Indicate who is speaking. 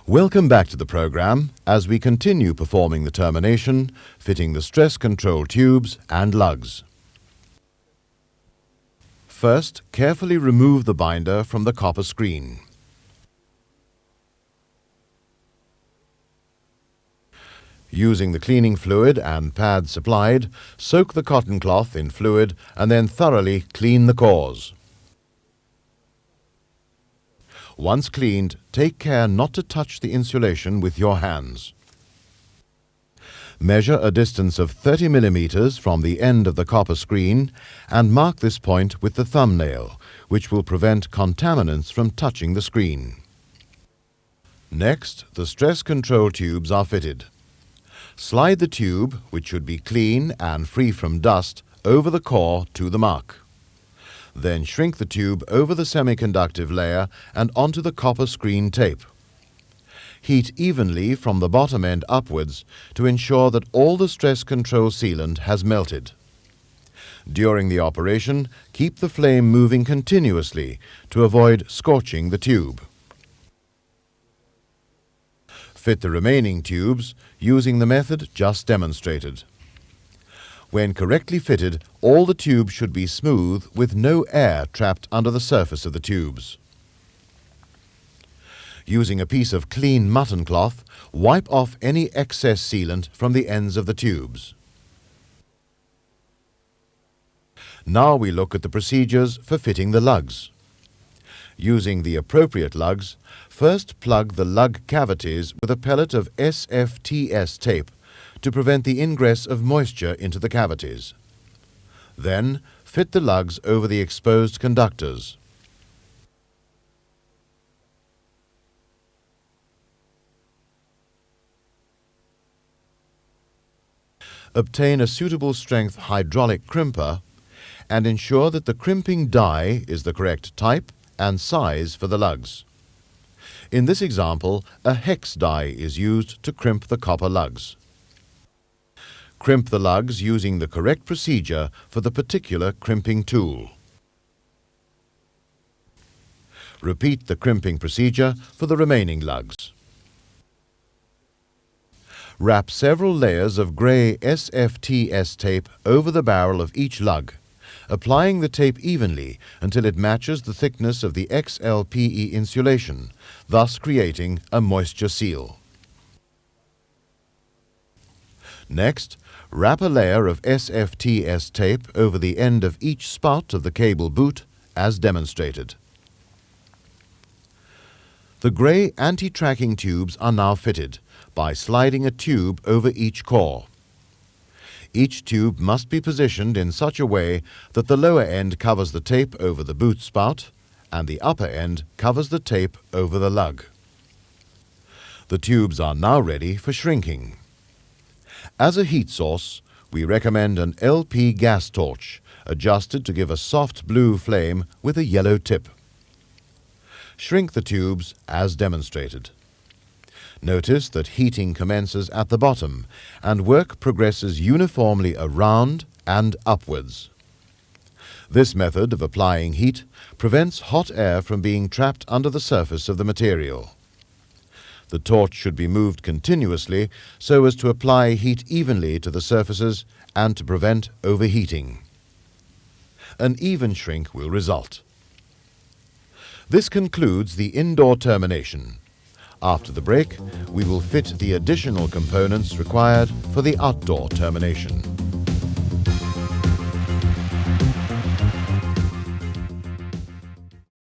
Speaker 1: Welcome back to the program as we continue performing the termination, fitting the stress control tubes and lugs. First, carefully remove the binder from the copper screen. Using the cleaning fluid and pad supplied, soak the cotton cloth in fluid and then thoroughly clean the cores. Once cleaned, take care not to touch the insulation with your hands. Measure a distance of 30 mm from the end of the copper screen and mark this point with the thumbnail, which will prevent contaminants from touching the screen. Next, the stress control tubes are fitted. Slide the tube, which should be clean and free from dust, over the core to the mark. Then shrink the tube over the semiconductive layer and onto the copper screen tape. Heat evenly from the bottom end upwards to ensure that all the stress control sealant has melted. During the operation, keep the flame moving continuously to avoid scorching the tube. Fit the remaining tubes using the method just demonstrated. When correctly fitted, all the tubes should be smooth with no air trapped under the surface of the tubes. Using a piece of clean mutton cloth, wipe off any excess sealant from the ends of the tubes. Now we look at the procedures for fitting the lugs. Using the appropriate lugs, first plug the lug cavities with a pellet of SFTS tape to prevent the ingress of moisture into the cavities. Then, fit the lugs over the exposed conductors. Obtain a suitable strength hydraulic crimper and ensure that the crimping die is the correct type and size for the lugs. In this example, a hex die is used to crimp the copper lugs. Crimp the lugs using the correct procedure for the particular crimping tool. Repeat the crimping procedure for the remaining lugs. Wrap several layers of grey SFTS tape over the barrel of each lug, applying the tape evenly until it matches the thickness of the X.L.P.E insulation, thus creating a moisture seal. Next, wrap a layer of SFTS tape over the end of each spout of the cable boot as demonstrated. The grey anti-tracking tubes are now fitted by sliding a tube over each core. Each tube must be positioned in such a way that the lower end covers the tape over the boot spout and the upper end covers the tape over the lug. The tubes are now ready for shrinking. As a heat source, we recommend an LP gas torch, adjusted to give a soft blue flame with a yellow tip. Shrink the tubes as demonstrated. Notice that heating commences at the bottom and work progresses uniformly around and upwards. This method of applying heat prevents hot air from being trapped under the surface of the material. The torch should be moved continuously so as to apply heat evenly to the surfaces and to prevent overheating. An even shrink will result. This concludes the indoor termination. After the break, we will fit the additional components required for the outdoor termination.